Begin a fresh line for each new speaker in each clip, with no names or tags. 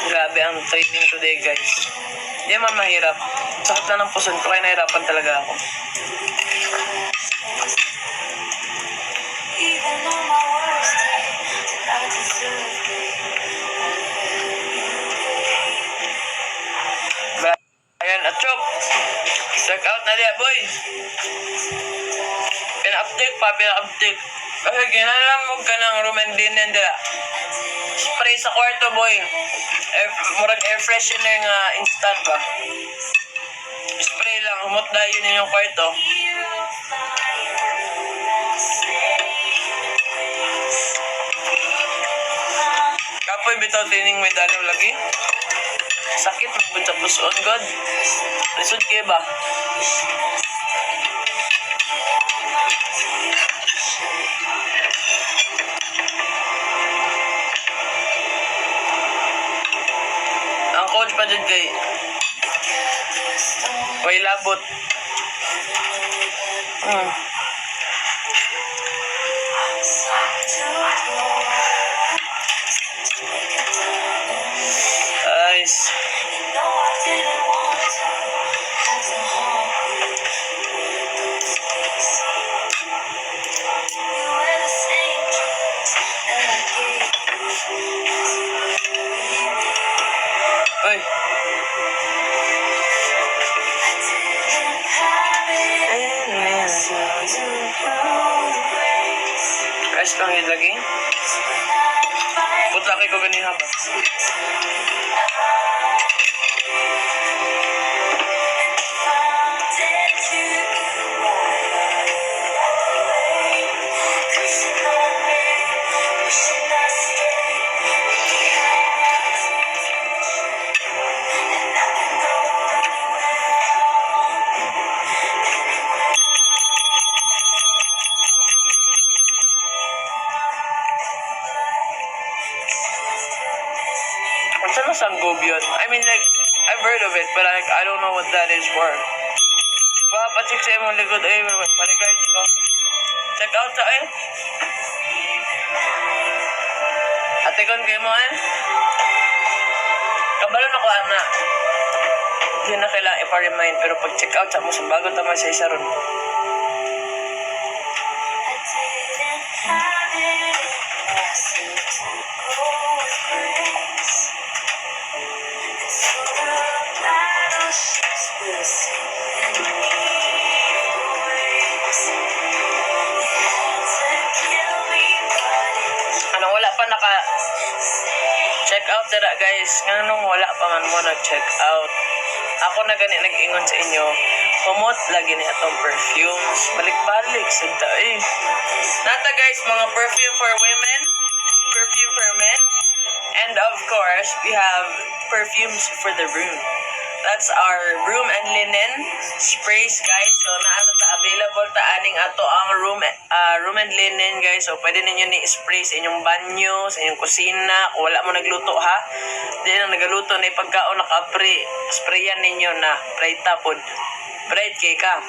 Grabe ang training today, guys. Hindi man mahirap. Sakit na ng puson ko, kaya nahirapan talaga ako. Ayan, Achok. Check out na diya, boy. Pina-update. Kasi ginalamog ka ng room and linen diya. Spray sa kwarto, boy. Murag air freshener nga instant ba. Spray lang, humot na yun yung kwarto. Kapoy bitaw tining may dalaw lagi. Sakit magbud sa puson, God. Lisod kayo ba? Ang coach pa dyan kay way labot. Nice. Uy. Guys, lang yun lagi. Puta kay ko ganing haba. Ano sanggol yun? I mean, like, I've heard of it, but I don't know what that is for. Baka pa-check sa imong likod. Ay, panigays ko. Check out sa akin. Ate kon kayo mo, kabalon ako, ana. Hindi na kailangan ipa-remind, pero pag-check out sa mo, sa bago tama sa isa ron. Anong wala pa check out dira, guys. Nganong wala pa man mo nag-check out. Ako na gani nag-ingon sa inyo. Humot lagi ni atong perfumes. Balik-balik sa nata, guys, mga perfume for women, perfume for men, and of course, we have perfumes for the room. That's our room and linen sprays, guys. So naano ta available ta aning ato ang room and linen, guys. So pwede ninyo ni spray sa inyong banyo, sa inyong kusina. Kung wala mo nagluto, ha, di na nagaluto na pagkaon naka-pre, sprayan ninyo na bright tapod. Bright kay ka.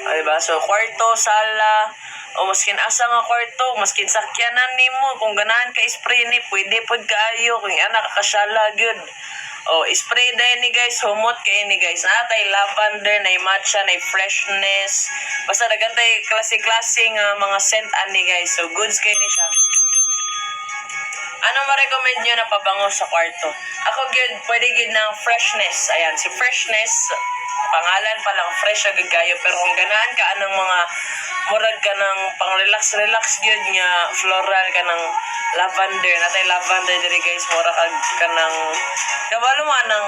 Diba? So kwarto, sala, o maskin asa nga kwarto, maskin sakyanan nimo, kung ganahan ka spray ni, pwede pod kaayo kung ana kakasala gyud. Oh, spray dahil ni, guys, humot kayo ni, guys. Natay lavender, na matcha, na freshness. Basta nagantay klase-klaseng mga scent ani, guys. So goods kayo ni siya. Ano ma-recommend nyo na pabango sa kwarto? Ako good, pwede good ng freshness. Ayan, si freshness, pangalan pa lang, fresh agad kayo. Pero kung ganahan ka anong mga murag ka ng pang-relax good nga, floral ka ng lavender. Natay lavender diri, guys. Mura ka ng kabalo mo ng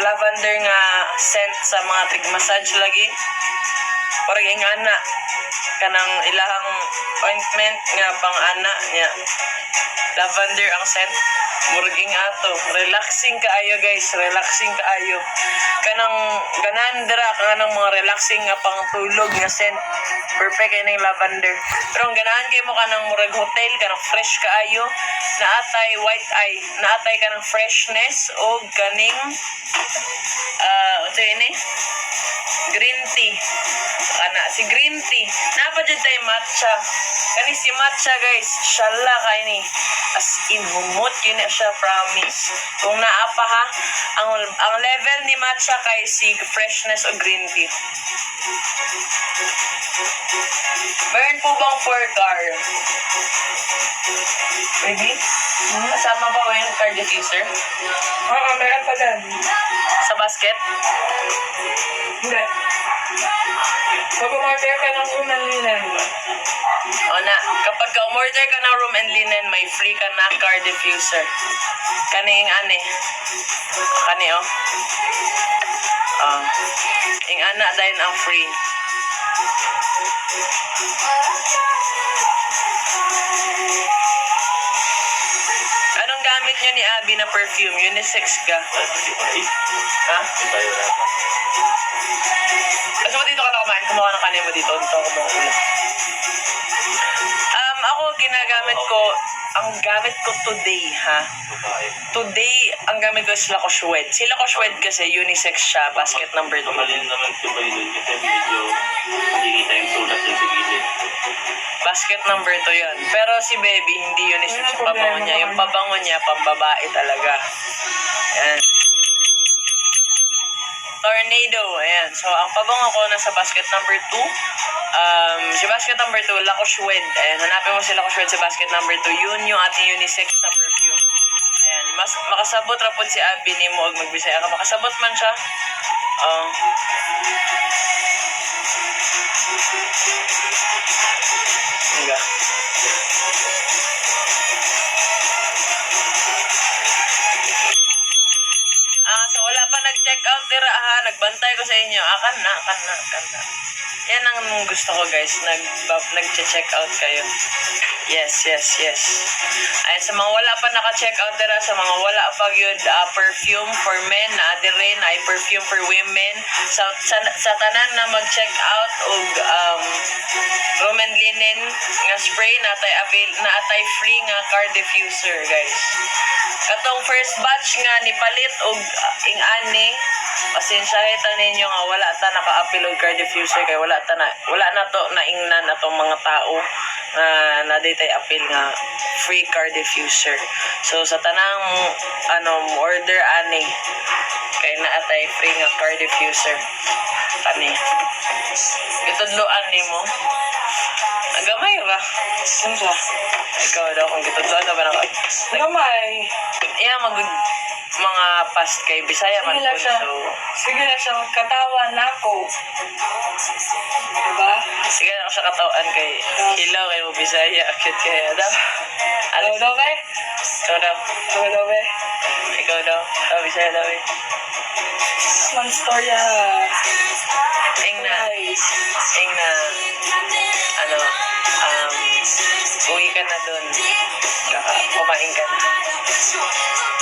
lavender nga scent sa mga tig-massage lagi. Parang yung ana kanang ilahang ointment nga pang-ana niya. Lavender ang scent. Muraging ato. Relaxing kaayo, guys. Relaxing kaayo. Kanang ganan dira kanang mga relaxing nga pangtulog nga scent. Perfect kay ning lavender. Pero ang ganahan kay mo kanang murag hotel kanang fresh kaayo, naatay white eye, naatay kanang freshness o ganing unsa ini? Green tea. Ana, si green tea. Napa dyan tayo matcha. Kani si matcha guys, shala kay ni. As in, humot yun na siya, promise. Kung naapa ha, ang level ni matcha kay si freshness o green tea. Meron po bang 4-car? Maybe? Kasama ba ko yung car diffuser?
Oo, meron pa dyan.
Sa basket?
Hindi. Pag umorder ka ng room and linen.
O na, kapag ka-umorder ka ng room and linen, may free ka na car diffuser. Kaning ane. Kani oh. Ing ana dahil ang free. Anong gamit niyo ni Abby na perfume? Unisex ka? Ha? Kasi mo dito ka na kumain, kumuha ng kanin mo dito. Ito ako mga ulo. Ako ginagamit ko, ang gamit ko today, ha? Today, ang gamit ko is La Cochoued. Si La Cochoued kasi unisex siya, basket number 2.
Malin naman si Bay doon kasi medyo nakikita yung sulat dun sa gilid.
Basket number 2 yun. Pero si Baby, hindi unisex yung pabango niya. Yung pabango niya, pambabae talaga. Yan. Tornado, ayan. So, ang pabango ko nasa basket number 2. Si basket number 2, La Cochoued. Ayan, hanapin mo si La Cochoued sa basket number 2. Yun yung ating unisex na perfume. Ayan, makasabot rapod si Abby ni mo og magbisaya ka. Makasabot man siya. Hangga. So wala pa nag-check out dira ha, nagbantay ko sa inyo. Kan na. Yan ang gusto ko guys, nag-check out kayo. Yes. Ay sa mga wala pa naka-check out dira, sa mga wala pa gyud perfume for men, na rin ay perfume for women. Sa tanan na mag-check out og room and linen nga spray natay free nga car diffuser guys. Katong first batch nga nipalit og ing-ani, pasensyahe ta ninyo nga wala ta naka-apil og car diffuser kay wala na to naingnan atong mga tao na naday apil nga free car diffuser. So sa tanang order ani kay naatay free nga car diffuser. Kani. Gitudloan nimo. Gamay ra.
Unsa?
Ikaw daw kung gitudloan na ba na
Gamay.
Mga past kay Bisaya man
Sige lang
po.
siya.
So,
Sige lang siya. Katawan na ako. Diba?
sige na ako sa katawan kay Hilaw kay mo Bisaya. Cute kaya daw.
Ano daw ba?
Ikaw daw.
Ano daw ba?
Ikaw daw. Bisaya daw eh.
Man storya.
Ing na, uwi ka na doon. Kumain ka na.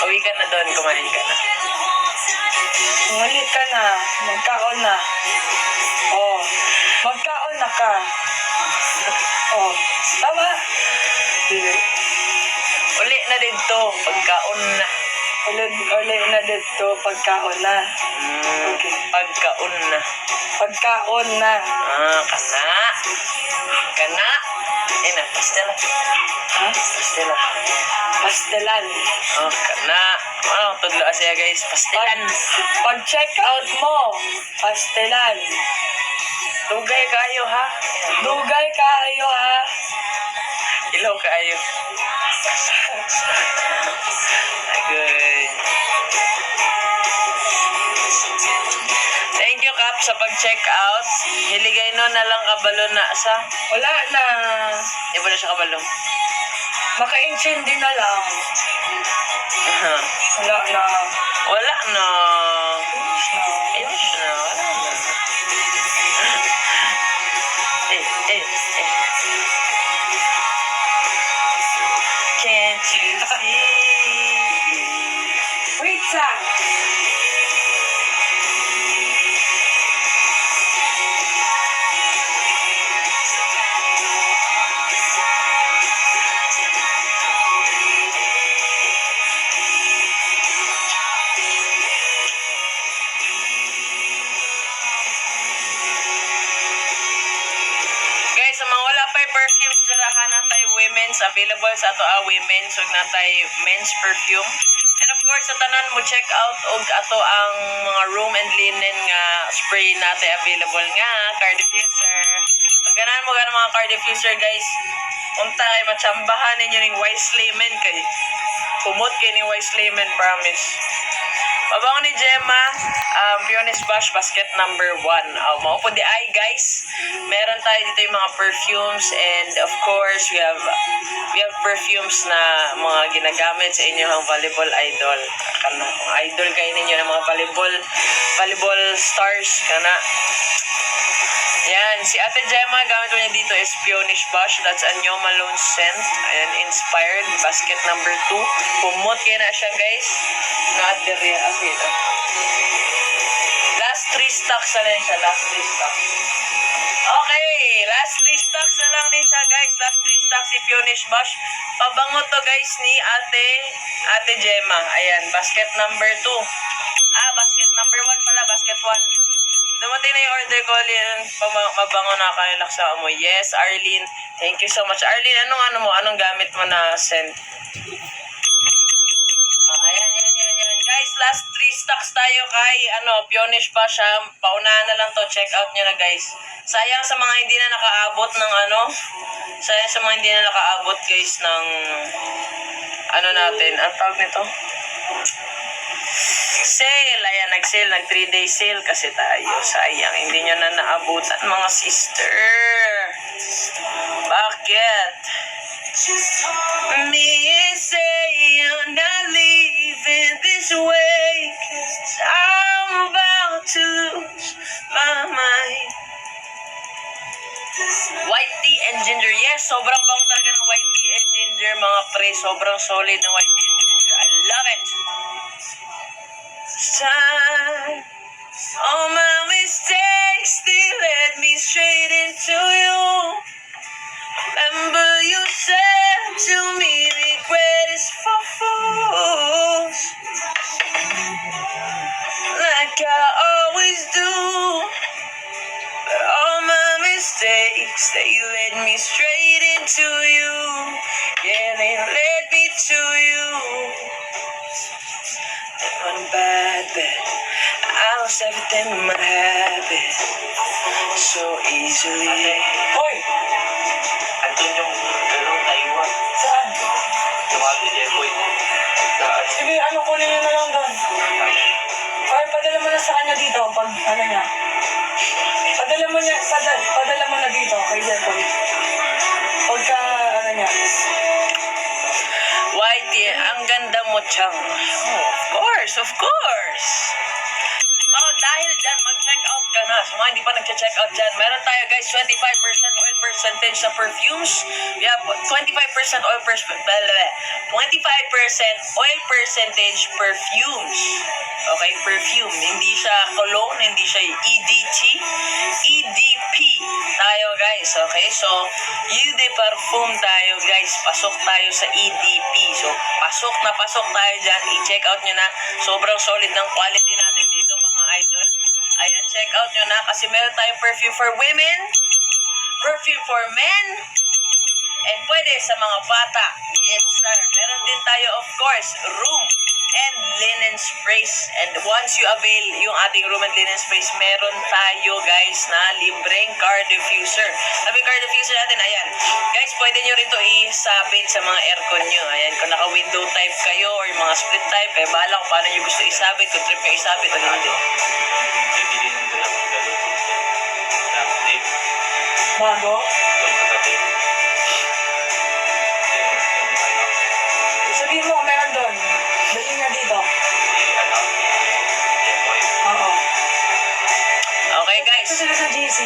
Uwi ka na doon, kumain ka na.
Umalit ka na. Magkaon na. Oh. Magkaon na ka. Oh. Tama.
Uli na dito, pagkaon na.
Uli na dito. Pagkaon na. Okay.
Pagkaon na.
Pagkaon na.
Kana. Pastela.
Ha?
Pastela.
Pastelan.
Kana. Tudlo siya guys, pastelan.
Pag-check out mo. Pastelan.
Dugay kayo ha.
Dugay kayo ha.
Ilaw kayo. Good. Thank you Kap sa pag-check out. Hiligay no na lang kabalo na sa.
Wala na.
Di ba na siya kabalo?
Maka-intindi na lang. Wala na.
Wala na.
Finish na.
Finish na. Wala na. Can't you see?
Wait, Sam.
available sa ato women's ug natay men's perfume. And of course, sa tanan mo check out og ato ang mga room and linen nga spray natin available nga car diffuser. Ug ganahan mo ganang mga car diffuser guys. Unta kay matsambahan ninyo ning Wise Lemon kay kumot kay ni Wise Lemon, promise. Mabango ni Gemma, Pioneer Bash Basket number 1. Maupo di ay guys. Meron tayo dito yung mga perfumes and of course we have perfumes na mga ginagamit sa inyong volleyball idol. Kana idol kayo ninyo ng mga volleyball stars kana. Yan, si Ate Gemma, gamit mo niya dito is Pioneer Bash. That's a New Malone scent. Ayan, inspired. Basket number 2. Pumot kayo na siya, guys. Not the real. Okay, ito. Last 3 stocks na lang siya. Last 3 stocks. Okay, last 3 stocks na lang ni siya, guys. Last 3 stocks si Pioneer Bash. Pabango to, guys, ni Ate Gemma. Ayan, basket number 2. Basket number 1 pala. Basket 1. Dumating na yung order ko, Lynn. Mabango na kayo laksa mo. Yes, Arlene. Thank you so much. Arlene, anong gamit mo na scent? Ayan. Guys, last 3 stocks tayo kay, Pioneer pa siya. Paunahan na lang to. Check out nyo na, guys. Sayang sa mga hindi na nakaabot ng guys, ng, natin. Ang tawag nito? Sale. Ayan, nag-sale. Nag 3-day sale kasi tayo. Sayang, hindi nyo na naabutan, mga sister. Bakit? Me say you're not leaving this way, 'cause I'm about to lose my mind. White tea and ginger. Yes, sobrang bango talaga ng white tea and ginger, mga pre. Sobrang solid na white tea and ginger. I love it. Time. All my mistakes, they led me straight into you. Remember you said to me, regret is for fools. Like I always do. But all my mistakes, they led me straight into you. Yeah, they led me to you. On bad bed, I lost everything in my habit so easily.
Hoy!
Andun yung galong Taiwan.
Saan?
Tumawag ni Jeboy.
Sige, kunin niyo na lang doon. Or padala mo na sa kanya dito pag niya. Padala mo na dito kay Jeboy. Pagka niya.
Whitey, ang ganda mo, Chang. Of course. Dahil dyan, mag-check out ka na. So, mga hindi pa nag-check out dyan, meron tayo, guys, 25% oil percentage sa perfumes. We have 25% oil percentage perfumes. Okay, perfume. Hindi siya cologne, hindi siya EDT. EDP tayo, guys. Okay, so, eau de parfum tayo, guys. Pasok tayo sa EDP. So, pasok tayo dyan. I-check out nyo na. Sobrang solid ng quality natin dito, mga idol. Ayan, check out nyo na kasi meron tayong perfume for women, perfume for men, and pwede sa mga bata. Yes, sir. Meron din tayo, of course, room and linen sprays. And once you avail yung ating room and linen sprays, meron tayo, guys, na libreng car diffuser. Sabi car diffuser natin, ayan. Guys, pwede nyo rin to isabit sa mga aircon nyo. Ayan, kung naka-window type kayo or mga split type, bahala kung paano nyo gusto isabit, kung trip nyo isabit o hindi.
Bibili ng galong.
Bago? Sabihin mo kung meron doon. Dali nga dito. Oo.
Okay, guys.
Ito sila sa GC.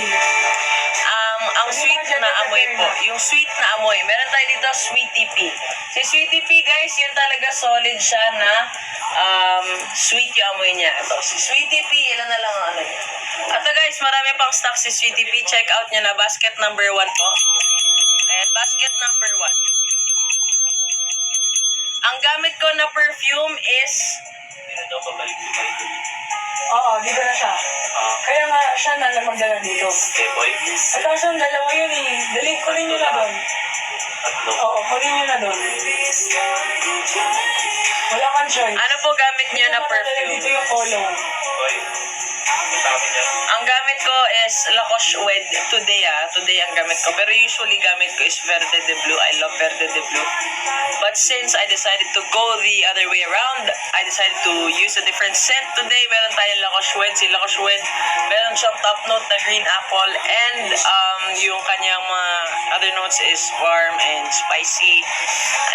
Ang sweet na amoy po. Yung sweet na amoy. Meron tayo dito, Sweetie P. Si Sweetie P, guys, yun talaga solid siya na sweet yung amoy niya. Ito, si Sweetie P, ilan na lang ang ano niya. Ito, guys, marami pang stock si Sweetie P. Check out niya na. Basket number 1 po. Ayan, basket number 1. Ang gamit ko na perfume is...
Daw pabalik ni Michael.
Oo, dito na siya. Kaya nga siya na magdala dito.
Jeboy.
At kaso ang dalawa yun eh. Dali ko rin nyo na doon.
Tatlo.
Oo, kunin nyo na doon. Wala kang choice.
Ano po gamit nyo na
Dito
perfume?
Dito yung polo.
Okay. Sabi niya.
Ang gamit ko is Lacoste Wed. Today ang gamit ko. Pero usually gamit ko is Verde de Blue. I love Verde de Blue. But since I decided to go the other way around, I decided to use a different scent today. Meron tayong Lacoste Wed. Si Lacoste Wed, meron siyang top note na green apple. And yung kanyang mga other notes is warm and spicy.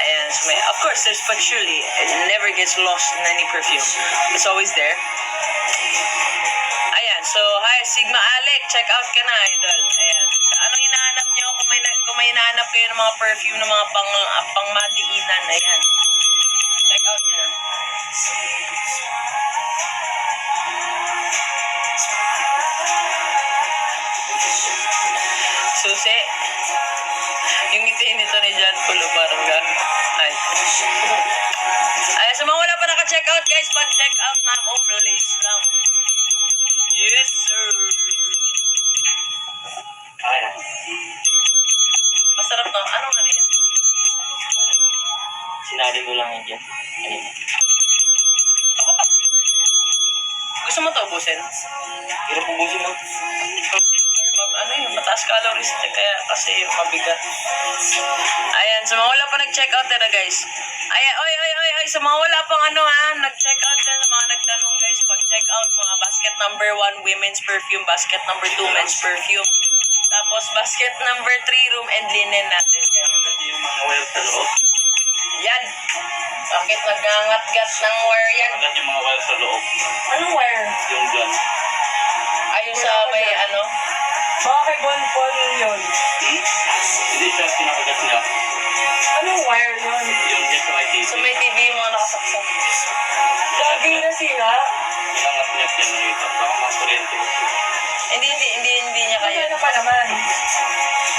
Ayan. So of course, there's patchouli. It never gets lost in any perfume. It's always there. Ayan, so hi Sigma Alec, check out ka na idol. Ayan. So, anong hinahanap niyo kung may hinahanap kayo ng mga perfume ng mga pangmadiinan, ayan. Check out niyo na. Susi. Yung ngiti nito ni John Paul parang ay. Ayan, sa mga wala pa naka-check out guys, pag-check out na mo, please lang. Yes, sir.
Okay na.
Masarap no? Ano nga yan?
Sinali ko lang yan dyan. Kanina.
Ako pa. Gusto mo ito ubusin?
Hirap ubusin mo.
Ano yun, mataas calories kaya kasi mabigat. Ayan, sa mga wala pa nag-check out na guys. Ayan, oy, sa mga wala pang nag-check out dyan, sa mga nagtanong guys, pag-check out mga basket number 1 women's perfume, basket number 2 men's perfume. Tapos basket number 3 room and linen natin guys.
Kasi yung mga wire sa loob.
Yan. Bakit nagangat-gat ng wire yan?
Agad yung mga wire sa loob.
Anong wire?
Yung dyan.
Ayun sa may
Baka kay Bon Paul yun.
Hindi siya sinakagat niya.
Anong wire yun?
Yung dyan sa may TV.
sa may TV yung mga nakasaksak.
Lagi na sila.
Sinangat niya siya nakita. Baka makurente.
Hindi niya kaya.
Ano pa naman?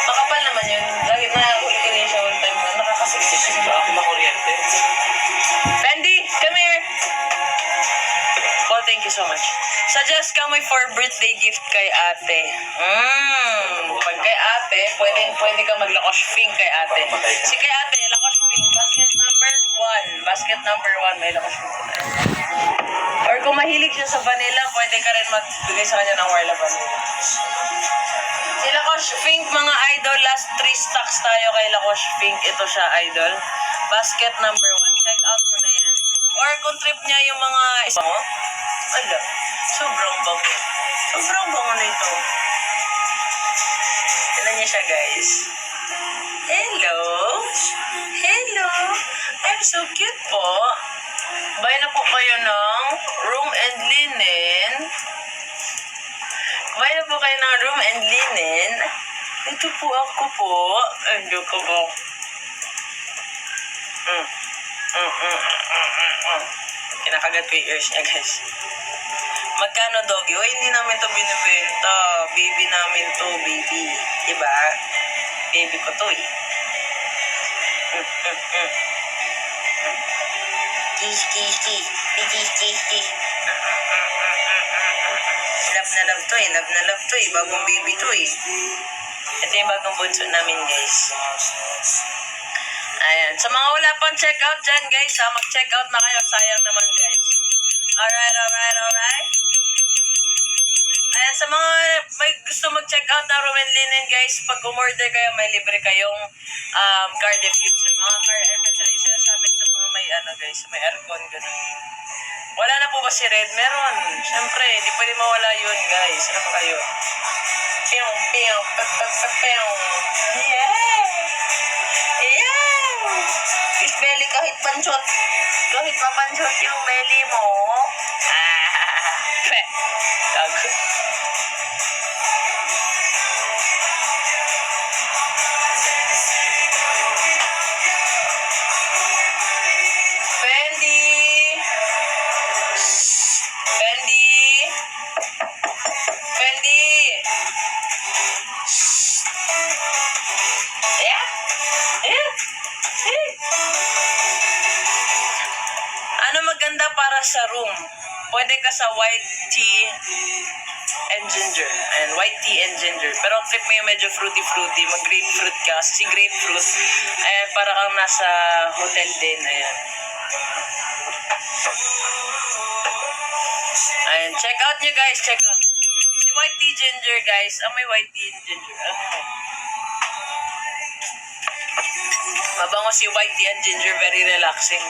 Makapal naman yun. Lagi nakakuli ko din siya one time. Nakakasiksik siya.
Baka makuryente.
Fendi, come here. Paul, thank you so much. Suggest kami for birthday gift kay ate. Pag kay ate, pwede ka mag-Lacoste Pink kay ate. Si kay ate, Lacoste Pink, basket number 1. Basket number 1, may Lacoste Pink. Or kung mahilig siya sa vanilla, pwede ka rin magbigay sa kanya ng Warla Vanilla. Si Lacoste Pink, mga idol, last 3 stocks tayo kay Lacoste Pink. Ito siya, idol. Basket number 1. Check out mo na yan. Or kung trip niya yung mga isa mo, ala, sobrang bango. Sobrang bango na ito. Tignan niya siya, guys. Hello. Hello. I'm so cute po. Buy na po kayo ng room and linen. Buy na po kayo ng room and linen. Ito po ako po. Ay, hindi ko po. Kinakagat ko yung ears niya, guys. Magkano, doggy? O, hindi namin to binibenta. Baby namin to, baby. Diba? Baby ko to, eh. Kiss, kiss, kiss. Kiss, kiss, kiss. Love na love to, eh. Love na love to, eh. Bagong baby to, eh. Ito yung bagong bunso namin, guys. Ayan. Sa mga wala pang check out dyan, guys, mag-check out na kayo. Sayang naman, guys. Alright. Ayan, sa mga may gusto mag-check out na room and linen, guys, pag umorder kayo, may libre kayong car diffuser. Mga car air freshener yung sinasabit sa mga may guys, may aircon, gano'n. Wala na po ba si Red? Meron. Siyempre, hindi pwede mawala yun, guys. Ano pa kayo? Piyong. Is belly kahit panchot. Kahit papanchot yung belly mo. Gago. Fendi. Yeah? Ano maganda para sa room? Pwede ka sa white tea. and ginger. And white tea and ginger. Pero ang trip mo yung medyo fruity-fruity. Mag-grapefruit ka. Kasi grapefruit, ayan, para kang nasa hotel din. Ayan. Ayan, check out nyo guys. Check out. Si white tea ginger guys. May white tea and ginger. Mabango si white tea and ginger. Very relaxing.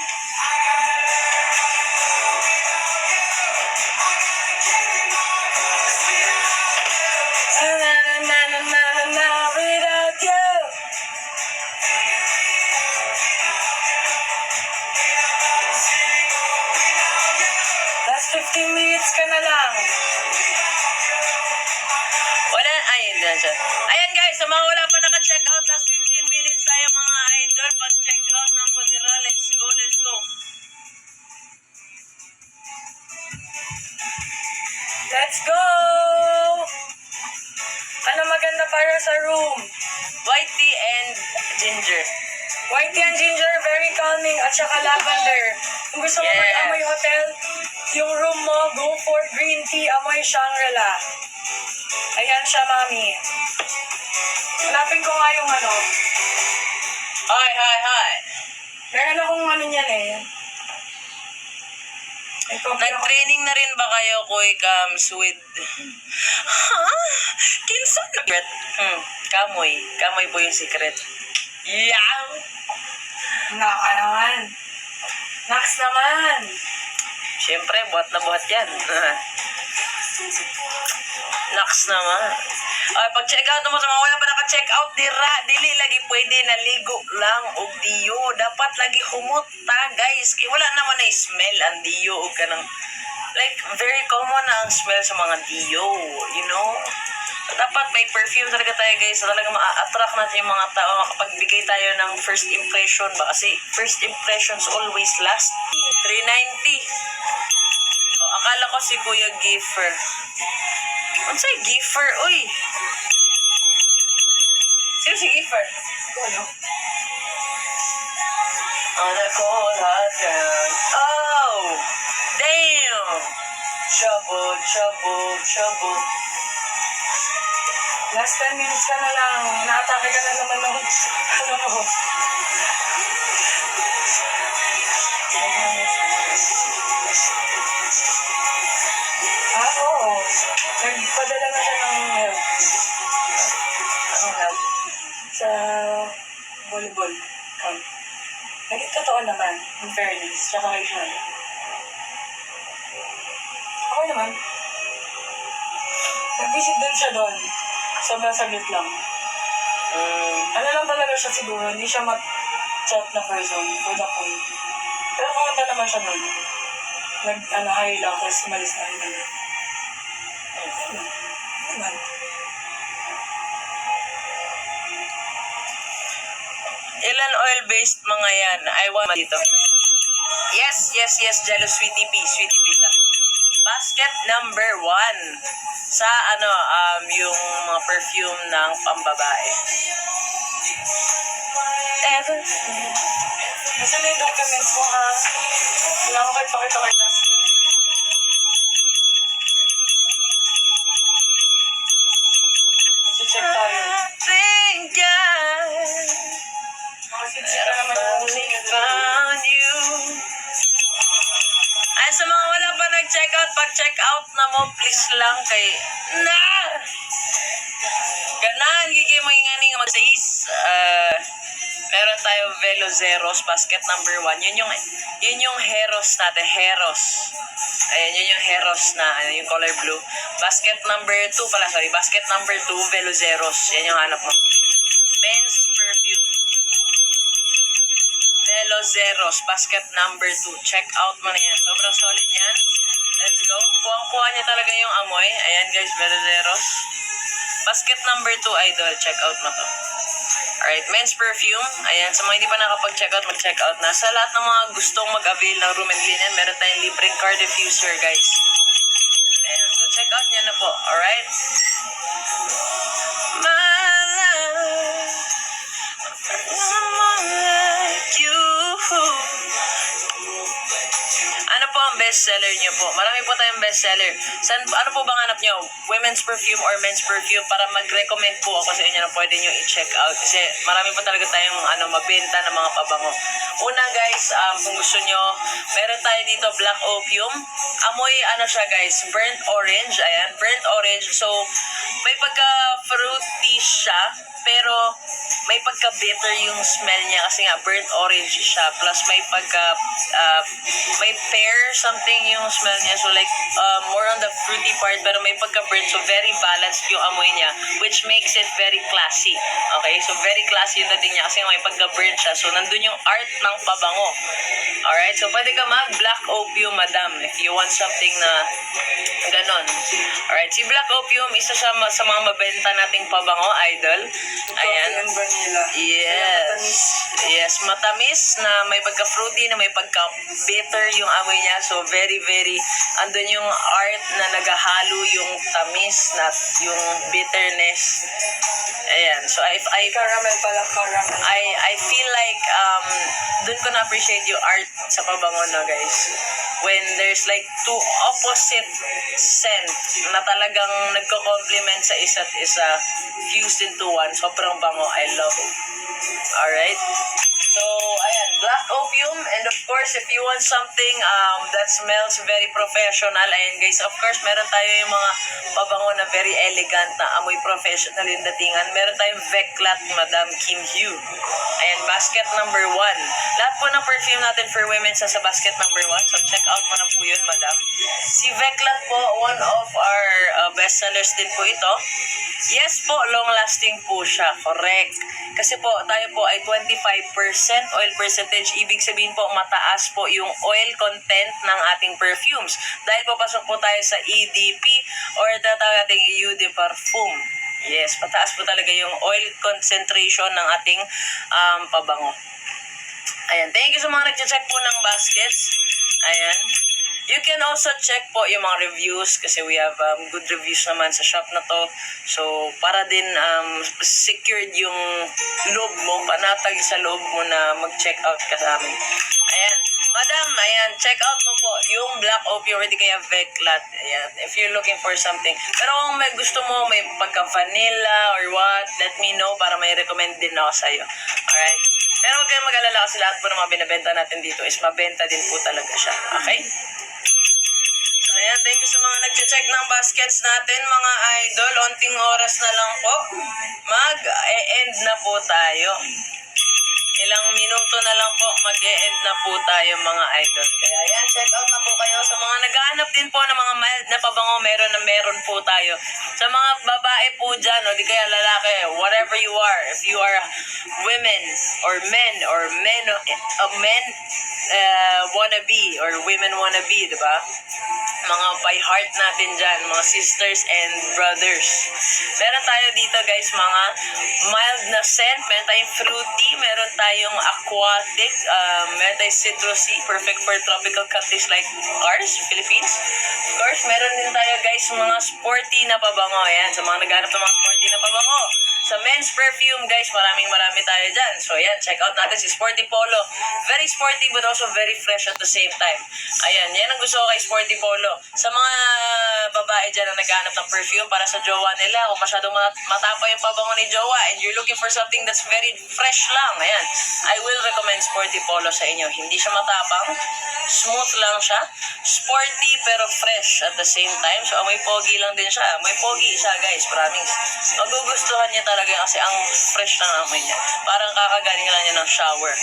Without you. Last 15 minutes ka na lang.
Wala, ayun na siya. Ayan guys, sa mga wala pa naka-check out, last 15 minutes tayo mga idol. Pag-check out ng Bodira, let's go, let's go.
Let's go! Ano maganda para sa room?
White tea and ginger.
White tea and ginger, very calming, at saka lavender. Kung gusto mo
Yes.
mag-amoy hotel, yung room mo, go for green tea, amoy Shangri-La. Ayan siya, mami. Hanapin ko nga yung ano.
Hi, hi, hi.
Meron akong ano niyan eh. May copy ako.
Nag-training na rin ba kayo, Kuy Kams, with... Kinsa na? Kamoy. Kamoy po yung secret. Yeah!
Naka naman. Nax naman.
Siyempre, buhat na buhat yan. Nax naman. Ay, pag-check out mo sa mga wala pa naka-check out, dili lagi pwede naligo lang og diyo. Dapat lagi humuta, guys. Kaya wala naman na smell ang diyo og kanang like very common na ang smell sa mga diyo, you know? Dapat may perfume talaga tayo, guys. Talaga ma-attract natin yung mga tao. Makapagbigay tayo ng first impression ba? Kasi first impressions always last. 390. Oh, akala ko si Kuya Giffer. Unsay Giffer? Uy! Sino si Giffer?
Ano?
On a cold hot ground. Oh! Damn! Trouble, trouble, trouble.
Last 10 minutes ka na lang. Naatake ka na naman ng ano mo. Oo. Nagpadala na siya ng help.
Anong help?
Sa volleyball camp. Naging totoo naman, in fairness, tsaka kay Sean. Ako naman. Nag-visit din siya doon. Sobrang saglit lang. Ano lang talaga siya siguro, hindi siya mat-chat na person for the point. Pero kumanta naman siya doon. Hi lang, tapos umalis na rin. Naman.
Ilan oil-based mga yan? I want dito. Yes, yes, yes, Jello, Sweetie Pea, Sweetie Pea sa basket number 1 sa yung mga perfume ng pambabae. Ever.
Kasi may documents mo ha. Wala ko kahit pakita kay Nas. Nasi-check tayo.
Thank God
Makasitsik ka naman yung huli ka doon.
found you. Ay, sa mga wala pa nag-check out, pag-check out na mo, please lang kay... Na! Ganahan, gigay mo yung nga mag-6. Meron tayong Velo Zeros, basket number 1. Yun yung Heros natin, Heros. Ayan, yun yung Heros na, yung color blue. Basket number 2 pala, sorry. Basket number 2, Velo Zeros. Yan yung hanap mo. Men's perfume. Velo Zeros, basket number 2. Check out mo na yan. Sobrang solid yan. Let's go. Kuha niya talaga yung amoy. Ayan guys, Velo Zeros. Basket number 2, idol. Check out mo to. Alright, men's perfume. Ayan, sa mga hindi pa nakapag-check out, mag-check out na. Sa lahat ng mga gustong mag-avail ng room and linen, meron tayong libreng car diffuser, guys. Ayan, so check out nyo na po. Alright? My life, someone like you. Ano po ang bestseller niyo po? Marami po tayong bestseller. Ano po bang hanap niyo? Women's perfume or men's perfume para mag-recommend po ako sa inyo na pwede niyo i-check out. Kasi marami po talaga tayong mabenta ng mga pabango. Una guys, kung gusto niyo, meron tayo dito Black Opium. Amoy siya guys, burnt orange. Ayan, burnt orange. So, may pagka-fruity siya, pero may pagka-bitter yung smell niya kasi nga burnt orange siya. Plus may may pear something yung smell niya. So like, more on the fruity part, pero may pagka-burnt. So very balanced yung amoy niya, which makes it very classy. Okay? So very classy yung dating niya kasi may pagka-burnt siya. So nandun yung art ng pabango. Alright? So pwede ka mag-Black Opium, madam, if you want something na ganon. Alright? Si Black Opium, isa siya sa mga mabenta nating pabango, idol. Ayan.
Coffee and vanilla.
Yes. Yes, matamis na may pagka-fruity, na may pagka-bitter yung amoy niya. So, very, very, andun yung art na naghahalo yung tamis na yung bitterness. Ayan. So,
Caramel pala, caramel.
I feel like, dun ko na-appreciate yung art sa pabango, no, guys. When there's like two opposite scent na talagang nagko-complement sa isa't isa, fused into one. Sobrang bango. I love it. Alright? So, ayan, Black Opium. And of course, if you want something that smells very professional, ayan guys, of course, meron tayo yung mga pabango na very elegant na amoy professional yung datingan. Meron tayong Veclat, Madam Kim Hugh. Ayan, basket number 1. Lahat po ng perfume natin for women sa basket number 1. So, check out mo na po yun, Madam. Si Veclat po, one of our bestsellers din po ito. Yes po, long-lasting po siya. Correct. Kasi po, tayo po ay 25% oil percentage. Ibig sabihin po, mataas po yung oil content ng ating perfumes. Dahil po, pasok po tayo sa EDP or tatawag nating Eau de Parfum. Yes, mataas po talaga yung oil concentration ng ating pabango. Ayan, thank you sa mga nag-check po ng baskets. Ayan. You can also check po yung mga reviews kasi we have good reviews naman sa shop na to. So, para din secured yung loob mo, panatag sa loob mo na mag-check out ka sa amin. Ayan. Madam, ayan, check out mo po yung Black Opium or di kaya Veclat. Ayan, if you're looking for something. Pero kung may gusto mo, may pagka-vanilla or what, let me know para may recommend din ako sa'yo. Alright? Pero huwag kayong mag-alala kasi lahat po ng mga binabenta natin dito is mabenta din po talaga siya. Okay? So, ayan, thank you sa mga nag-check ng baskets natin, mga idol. Onting oras na lang po. Mag-e-end na po tayo. Ilang minuto na lang po, mag-e-end na po tayo, mga idol. Kaya ayan, check out na po kayo. Sa mga naghahanap din po ng mga mild na pabango, meron po tayo. Sa mga babae po dyan, o di kaya lalaki, whatever you are, if you are women or men wannabe or women wannabe, di ba? Mga by heart natin dyan, mga sisters and brothers. Meron tayo dito guys, mga mild na scent, meron tayong fruity, meron tayong aquatic, meron tayong citrusy, perfect for tropical countries like ours, Philippines. Of course, meron din tayo guys, mga sporty na pabango. Ayan, sa mga naghanap ng mga sporty na pabango. Sa men's perfume guys, marami tayo dyan. So ayan, check out natin si Sporty Polo. Very sporty but also very fresh at the same time. Ayan, yan ang gusto ko kay Sporty Polo. Sa mga babae dyan na naghahanap ng perfume para sa jowa nila, kung masyadong matapa yung pabango ni jowa and you're looking for something that's very fresh lang, ayan, I will recommend Sporty Polo sa inyo. Hindi siya matapang, smooth lang siya, sporty pero fresh at the same time. So amoy pogi lang din siya. Amoy pogi siya guys, promise. Magugustuhan niya talaga kasi ang fresh ng amoy niya. Parang kakagaling lang niya ng shower.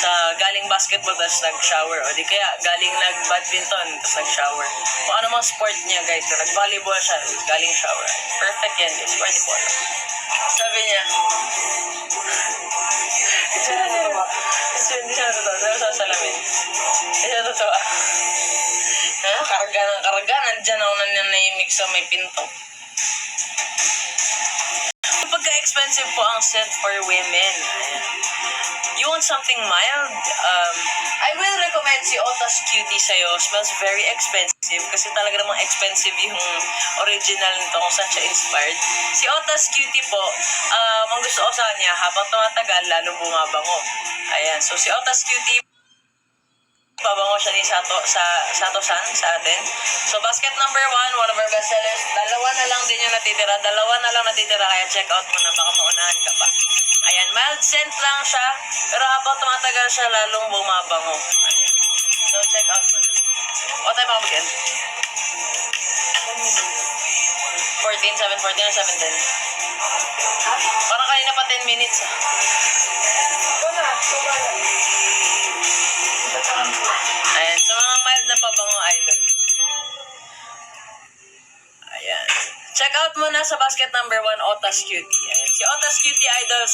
Sa galing basketball tapos nag-shower. O di kaya galing nag-badminton tapos nag-shower. Kung ano mang sport niya guys. Kung nag-volleyball siya, galing shower. Perfect yan guys. Sporty Polo. Sabi niya, hindi siya natutuwa. Pero sa salamin. Hindi siya natutuwa. Karga ng karga. Nandyan ako na naimik sa may pinto. Pagka-expensive po ang scent for women. You want something mild? I will recommend si Otas Cutie sa'yo. Smells very expensive kasi talaga namang expensive yung original nito kung saan siya inspired. Si Otas Cutie po, ang gusto ko sa kanya, habang tumatagal, lalo bumabango. Ayan, so si Otas Cutie, Pabango siya ni Sato-san sa atin. So, basket number 1, one of our best sellers. Dalawa na lang din yung natitira. Kaya check out mo na. Baka maunahan ka pa. Ayan, mild scent lang siya. Pero habang tumatagal siya, lalong bumabango. Ayan. So, check out mo na. O, tayo mag-end. 14, 7:14 or 7:10? Parang kanina pa 10 minutes.
Wala.
Ayan, sa mga mild na pabango idol. Ayan. Check out mo na sa basket number 1, Otas Cutie. Ayan. Si Otas Cutie Idol,